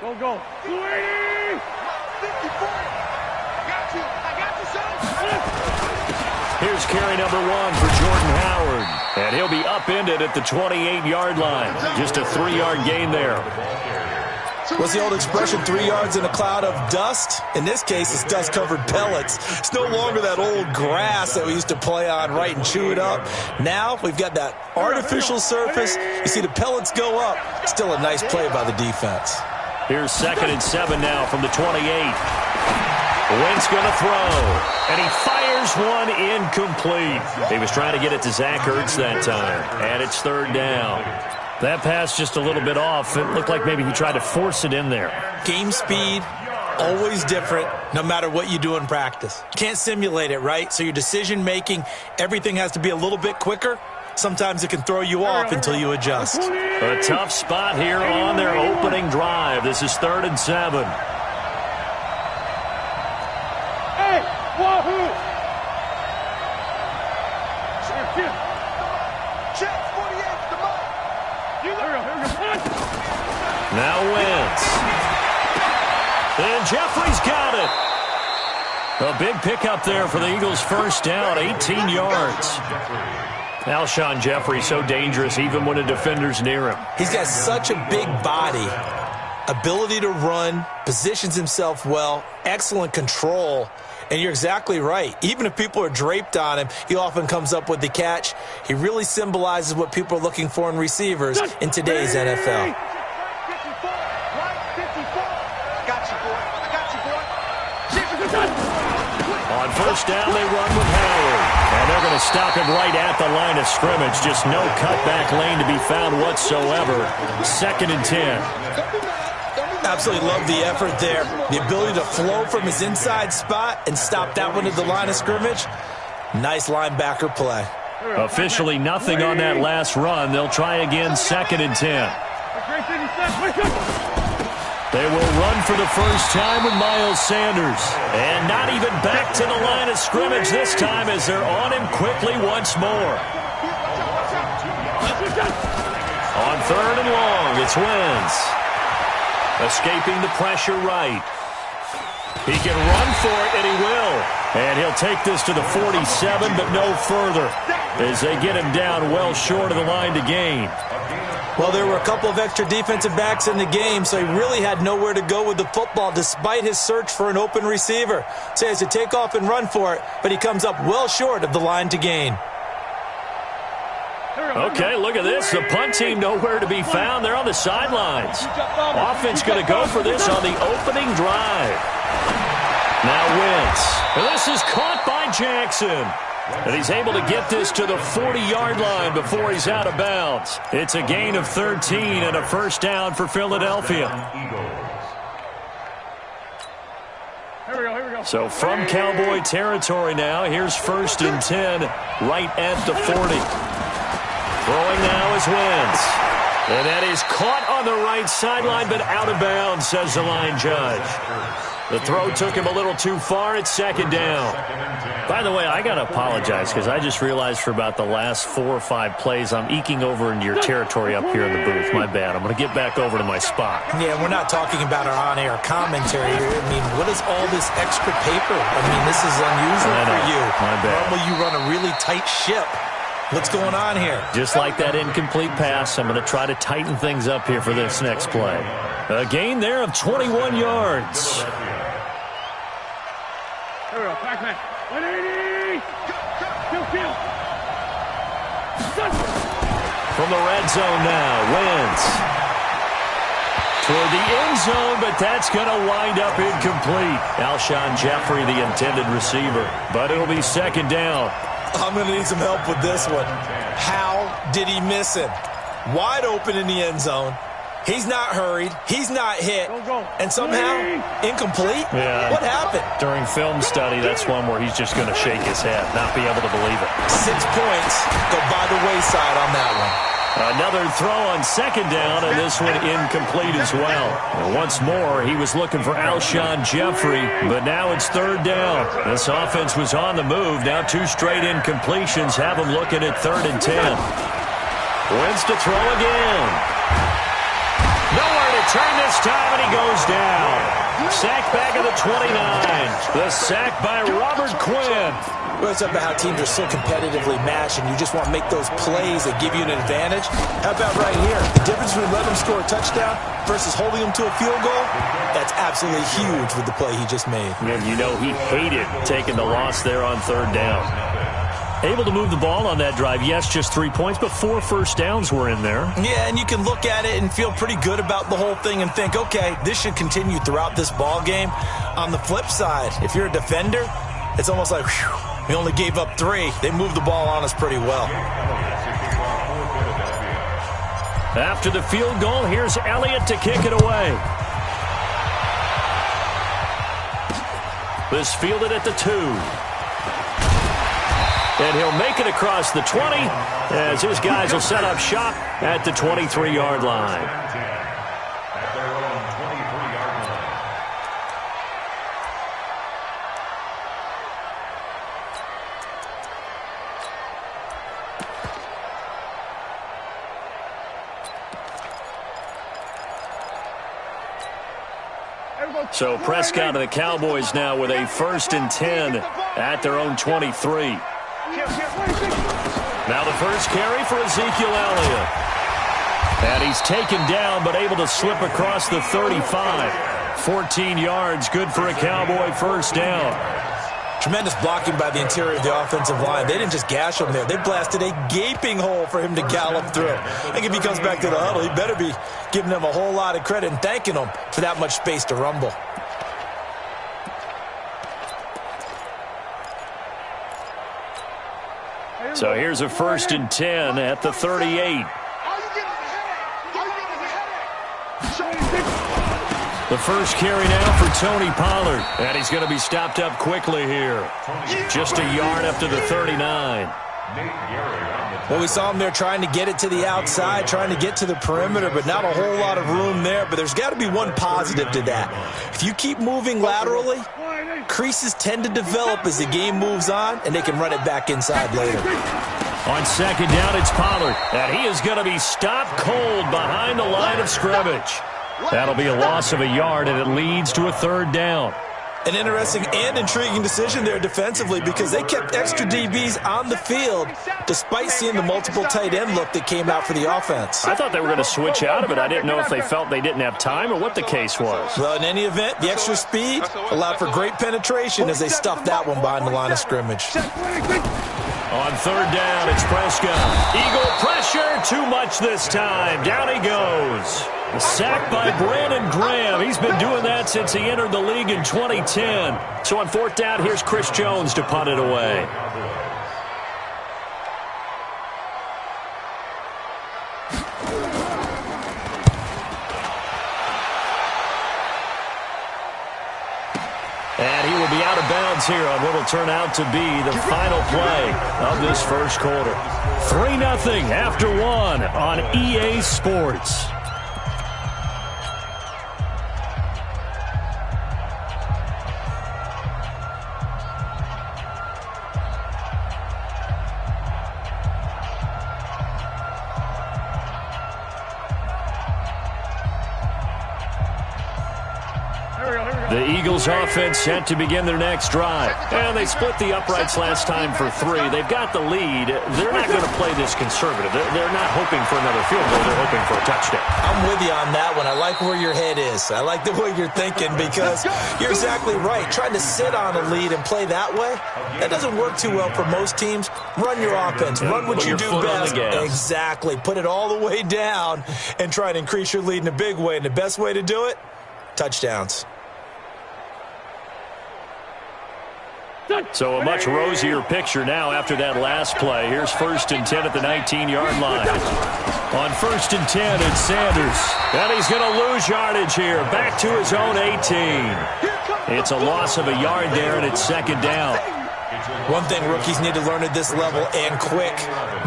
Go, go. 280! 54! I got you, son! Here's carry number 1 for Jordan Howard. And he'll be upended at the 28-yard line. Just a 3-yard gain there. What's the old expression, 3 yards in a cloud of dust? In this case, it's dust-covered pellets. It's no longer that old grass that we used to play on, right, and chew it up. Now we've got that artificial surface. You see the pellets go up. Still a nice play by the defense. Here's 2nd and 7 now from the 28. Wentz going to throw, and he fires one incomplete. He was trying to get it to Zach Ertz that time, and it's 3rd down. That pass just a little bit off. It looked like maybe he tried to force it in there. Game speed, always different, no matter what you do in practice. Can't simulate it, right? So your decision-making, everything has to be a little bit quicker. Sometimes it can throw you off until you adjust. A tough spot here on their opening drive. This is 3rd and 7. Hey, wahoo! Check 48, the mic. Now Wentz. And Jeffrey's got it. A big pickup there for the Eagles' 1st down, 18 yards. Alshon Jeffrey so dangerous even when a defender's near him. He's got such a big body, ability to run, positions himself well, excellent control. And you're exactly right. Even if people are draped on him, he often comes up with the catch. He really symbolizes what people are looking for in receivers in today's NFL. On 1st down, they run with Howard. And they're going to stop him right at the line of scrimmage. Just no cutback lane to be found whatsoever. 2nd and 10. Absolutely love the effort there. The ability to flow from his inside spot and stop that one at the line of scrimmage. Nice linebacker play. Officially nothing on that last run. They'll try again, 2nd and 10. They will run for the first time with Miles Sanders. And not even back to the line of scrimmage this time as they're on him quickly once more. On 3rd and long, it's Wentz. Escaping the pressure right. He can run for it, and he will. And he'll take this to the 47, but no further, as they get him down well short of the line to gain. Well, there were a couple of extra defensive backs in the game, so he really had nowhere to go with the football despite his search for an open receiver. So he has to take off and run for it, but he comes up well short of the line to gain. Okay, look at this. The punt team nowhere to be found. They're on the sidelines. Offense going to go for this on the opening drive. Now Wentz. And this is caught by Jackson. And he's able to get this to the 40-yard line before he's out of bounds. It's a gain of 13 and a 1st down for Philadelphia. Here we go. So from Cowboy territory now, here's 1st and 10 right at the 40. Throwing now is Wentz. And that is caught on the right sideline, but out of bounds, says the line judge. The throw took him a little too far. It's 2nd down. By the way, I got to apologize because I just realized for about the last 4 or 5 plays, I'm eking over into your territory up here in the booth. My bad. I'm going to get back over to my spot. Yeah, we're not talking about our on-air commentary here. I mean, what is all this extra paper? I mean, this is unusual for you. My bad. Normally you run a really tight ship. What's going on here? Just like that incomplete pass, I'm going to try to tighten things up here for this next play. A gain there of 21 yards. Here we go, back. 180! Kill! From the red zone now, Wentz. Toward the end zone, but that's going to wind up incomplete. Alshon Jeffrey, the intended receiver. But it'll be 2nd down. I'm going to need some help with this one. How did he miss him? Wide open in the end zone. He's not hurried. He's not hit. And somehow, incomplete? Yeah. What happened? During film study, that's one where he's just going to shake his head, not be able to believe it. 6 points go by the wayside on that one. Another throw on 2nd down, and this one incomplete as well. And once more, he was looking for Alshon Jeffrey, but now it's 3rd down. This offense was on the move. Now 2 straight incompletions have him looking at 3rd and 10. Wentz to throw again. Nowhere to return this time, and he goes down. Sack back at the 29. The sack by Robert Quinn. Well, it's about how teams are so competitively matched, and you just want to make those plays that give you an advantage. How about right here? The difference between letting them score a touchdown versus holding them to a field goal, that's absolutely huge with the play he just made. And you know he hated taking the loss there on third down. Able to move the ball on that drive. Yes, just 3 points, but 4 first downs were in there. Yeah, and you can look at it and feel pretty good about the whole thing and think, okay, this should continue throughout this ball game. On the flip side, if you're a defender, it's almost like, whew, we only gave up 3. They moved the ball on us pretty well. After the field goal, here's Elliott to kick it away. This fielded at the 2. And he'll make it across the 20 as his guys will set up shop at the 23-yard line. So Prescott and the Cowboys now with a 1st and 10 at their own 23. Now the first carry for Ezekiel Elliott. And he's taken down but able to slip across the 35. 14 yards, good for a Cowboy first down. Tremendous blocking by the interior of the offensive line. They didn't just gash him there. They blasted a gaping hole for him to gallop through. I think if he comes back to the huddle, he better be giving them a whole lot of credit and thanking them for that much space to rumble. So here's a 1st and 10 at the 38. The first carry now for Tony Pollard. And he's going to be stopped up quickly here. Just a yard up to the 39. Well, we saw him there trying to get it to the outside, trying to get to the perimeter, but not a whole lot of room there. But there's got to be one positive to that. If you keep moving laterally, creases tend to develop as the game moves on, and they can run it back inside later. On second down, it's Pollard. And he is going to be stopped cold behind the line of scrimmage. That'll be a loss of a yard, and it leads to a 3rd down. An interesting and intriguing decision there defensively because they kept extra DBs on the field despite seeing the multiple tight end look that came out for the offense. I thought they were going to switch out of it. I didn't know if they felt they didn't have time or what the case was. Well, in any event, the extra speed allowed for great penetration as they stuffed that one behind the line of scrimmage. On 3rd down, it's Prescott. Eagle pressure, too much this time. Down he goes. A sack by Brandon Graham. He's been doing that since he entered the league in 2010. So on 4th down, here's Chris Jones to punt it away. And he will be out of bounds here on what will turn out to be the final play of this first quarter. 3-0 after 1 on EA Sports. The Eagles offense set to begin their next drive. And they split the uprights last time for 3. They've got the lead. They're not going to play this conservative. They're not hoping for another field goal. They're hoping for a touchdown. I'm with you on that one. I like where your head is. I like the way you're thinking because you're exactly right. Trying to sit on a lead and play that way, that doesn't work too well for most teams. Run your offense. Run what you do best. Exactly. Put it all the way down and try and increase your lead in a big way. And the best way to do it, touchdowns. So a much rosier picture now after that last play. Here's 1st and 10 at the 19-yard line. On 1st and 10, it's Sanders. And he's going to lose yardage here. Back to his own 18. It's a loss of a yard there, and it's 2nd down. One thing rookies need to learn at this level and quick.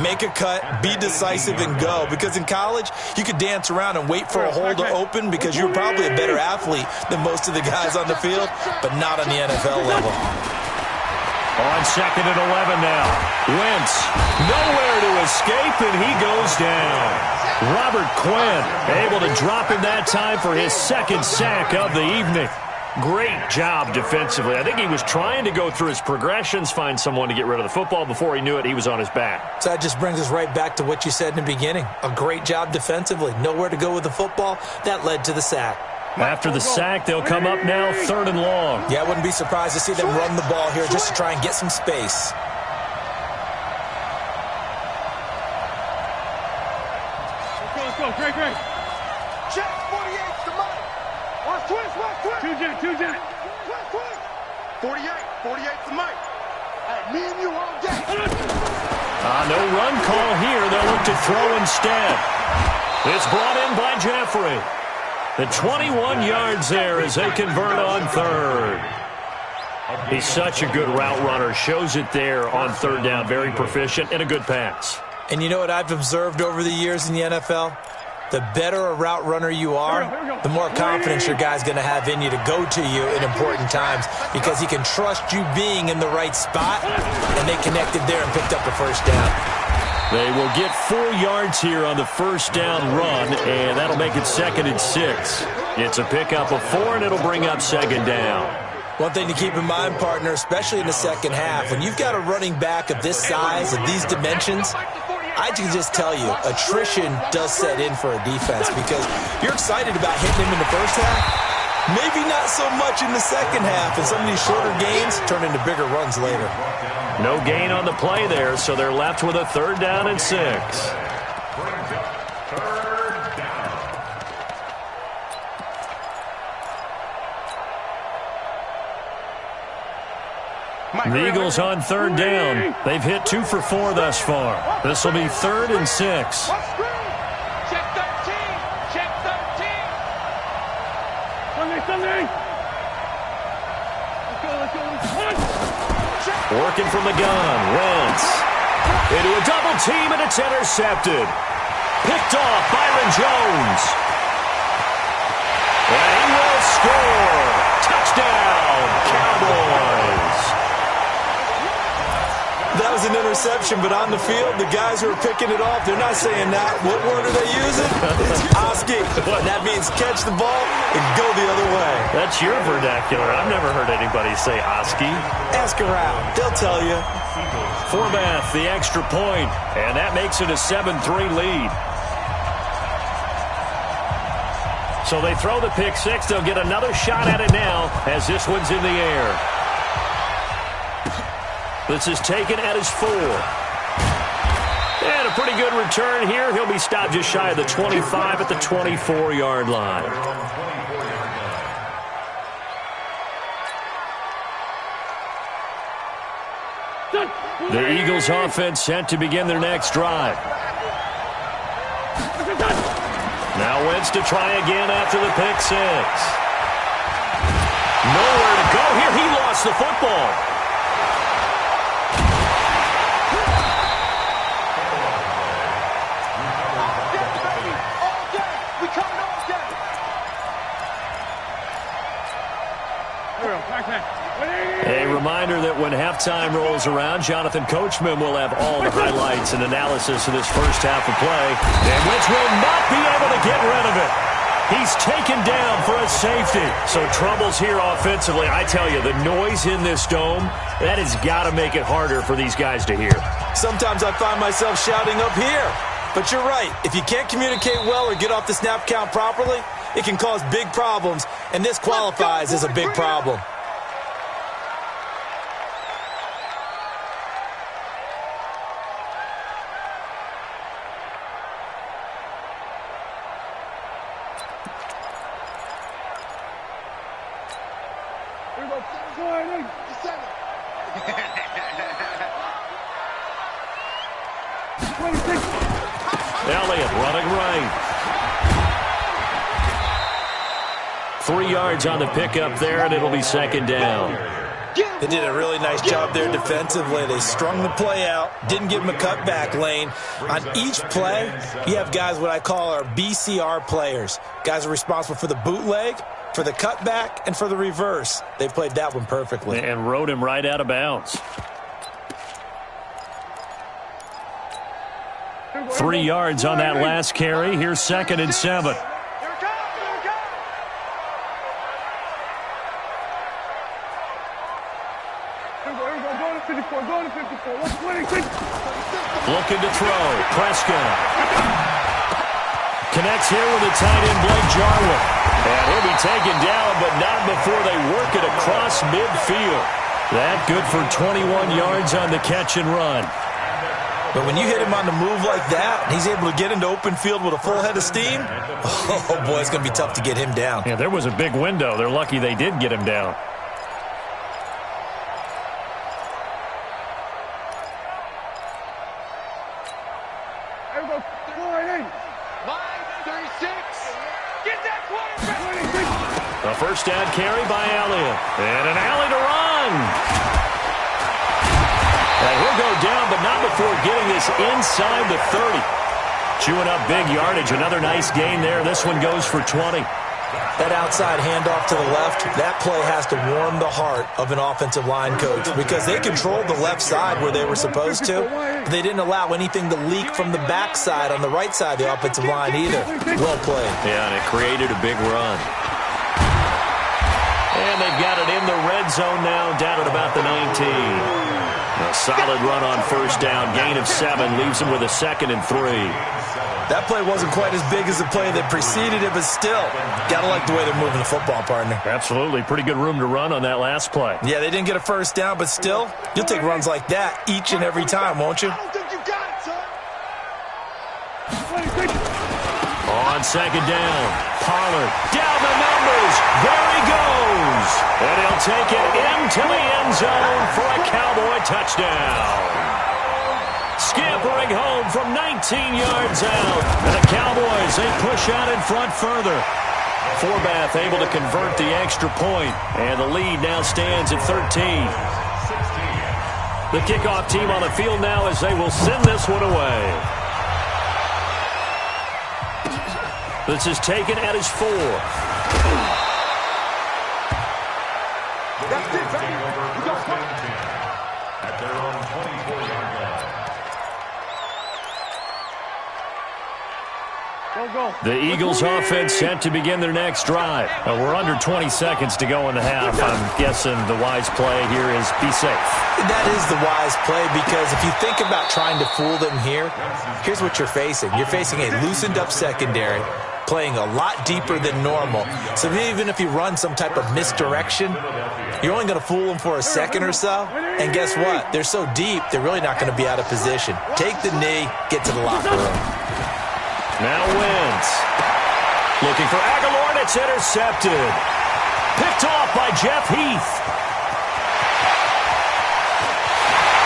Make a cut, be decisive, and go. Because in college, you could dance around and wait for a hole to open because you're probably a better athlete than most of the guys on the field, but not on the NFL level. On 2nd and 11 now. Wentz nowhere to escape, and he goes down. Robert Quinn able to drop him that time for his second sack of the evening. Great job defensively. I think he was trying to go through his progressions, find someone to get rid of the football. Before he knew it, he was on his back. So that just brings us right back to what you said in the beginning. A great job defensively. Nowhere to go with the football. That led to the sack. After the sack, they'll come up now 3rd and long. Yeah, I wouldn't be surprised to see them run the ball here just to try and get some space. Let's go. Great. Check 48 to Mike. Watch twist. Two jet. 48 to Mike. Hey, me and you all day. No run call here. They'll look to throw instead. It's brought in by Jeffrey. The 21 yards there as they convert on 3rd. He's such a good route runner. Shows it there on 3rd down. Very proficient and a good pass. And you know what I've observed over the years in the NFL? The better a route runner you are, the more confidence your guy's going to have in you to go to you in important times because he can trust you being in the right spot, and they connected there and picked up the first down. They will get 4 yards here on the first down run, and that'll make it 2nd and 6. It's a pickup of 4, and it'll bring up 2nd down. One thing to keep in mind, partner, especially in the second half, when you've got a running back of this size, of these dimensions, I can just tell you, attrition does set in for a defense because you're excited about hitting him in the first half. Maybe not so much in the second half, and some of these shorter gains turn into bigger runs later. No gain on the play there, so they're left with a 3rd down and 6. The Eagles on 3rd down. They've hit 2 for 4 thus far. This will be 3rd and 6. Check 13. Sunday. Let's go. Working from the gun. Wentz. Into a double team, and it's intercepted. Picked off Byron Jones. And he will score. Touchdown, Cowboys. That was an interception, but on the field, the guys who are picking it off, they're not saying that. What word are they using? It's Oski. That means catch the ball and go the other way. That's your vernacular. I've never heard anybody say Oski. Ask around. They'll tell you. Forbath, the extra point, and that makes it a 7-3 lead. So they throw the pick 6. They'll get another shot at it now as this one's in the air. This is taken at his 4. And a pretty good return here. He'll be stopped just shy of the 25 at the 24-yard line. The Eagles offense set to begin their next drive. Now Wentz to try again after the pick 6. Nowhere to go here. He lost the football. A reminder that when halftime rolls around, Jonathan Coachman will have all the highlights and analysis of this first half of play. And Wentz will not be able to get rid of it. He's taken down for a safety. So troubles here offensively. I tell you, the noise in this dome, that has got to make it harder for these guys to hear. Sometimes I find myself shouting up here. But you're right. If you can't communicate well or get off the snap count properly, it can cause big problems, and this qualifies as a big problem. Elliott running right. 3 yards on the pickup there, and it'll be 2nd down. They did a really nice job there defensively. They strung the play out, didn't give them a cutback lane. On each play, you have guys what I call our BCR players. Guys are responsible for the bootleg, for the cutback, and for the reverse. They played that one perfectly. And rode him right out of bounds. 3 yards on that last carry. Here's 2nd and 7. Here it comes, here it comes. Go to 54, go to 54. Let's win it. Looking to throw. Prescott connects here with the tight end, Blake Jarwin. And he'll be taken down, but not before they work it across midfield. That good for 21 yards on the catch and run. But when you hit him on the move like that, and he's able to get into open field with a full head of steam, oh, boy, it's going to be tough to get him down. Yeah, there was a big window. They're lucky they did get him down. Line 36. Get that quarterback. A first down carry by Elliott. And an alley to run. And he'll go down, but not before getting this inside the 30. Chewing up big yardage. Another nice gain there. This one goes for 20. That outside handoff to the left, that play has to warm the heart of an offensive line coach because they controlled the left side where they were supposed to. But they didn't allow anything to leak from the backside on the right side of the offensive line either. Well played. Yeah, and it created a big run. And they've got it in the red zone now, down at about the 19. A solid run on first down. Gain of 7 leaves them with a 2nd and 3. That play wasn't quite as big as the play that preceded it, but still, got to like the way they're moving the football, partner. Absolutely. Pretty good room to run on that last play. Yeah, they didn't get a first down, but still, you'll take runs like that each and every time, won't you? I don't think you got it, son. On 2nd down, Pollard down the numbers. There he goes. And he'll take it into the end zone for a Cowboy touchdown. Scampering home from 19 yards out. And the Cowboys, they push out in front further. Forbath able to convert the extra point. And the lead now stands at 13. The kickoff team on the field now as they will send this one away. This is taken at his 4. That's it, baby. We got At their own 24-yard line. Go. The Eagles offense set to begin their next drive. We're under 20 seconds to go in the half. I'm guessing the wise play here is be safe. That is the wise play because if you think about trying to fool them here, here's what you're facing. You're facing a loosened up secondary, playing a lot deeper than normal. So even if you run some type of misdirection, you're only going to fool them for a second or so. And guess what? They're so deep, they're really not going to be out of position. Take the knee, get to the locker room. Now Wentz. Looking for Aguilar, and it's intercepted. Picked off by Jeff Heath.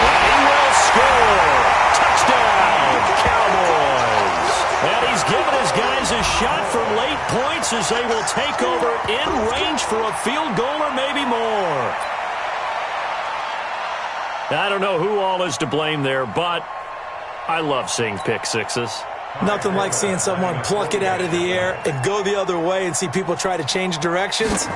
And he will score. Touchdown, Cowboys. And he's given his guys a shot for late points as they will take over in range for a field goal or maybe more. I don't know who all is to blame there, but I love seeing pick sixes. Nothing like seeing someone pluck it out of the air and go the other way and see people try to change directions.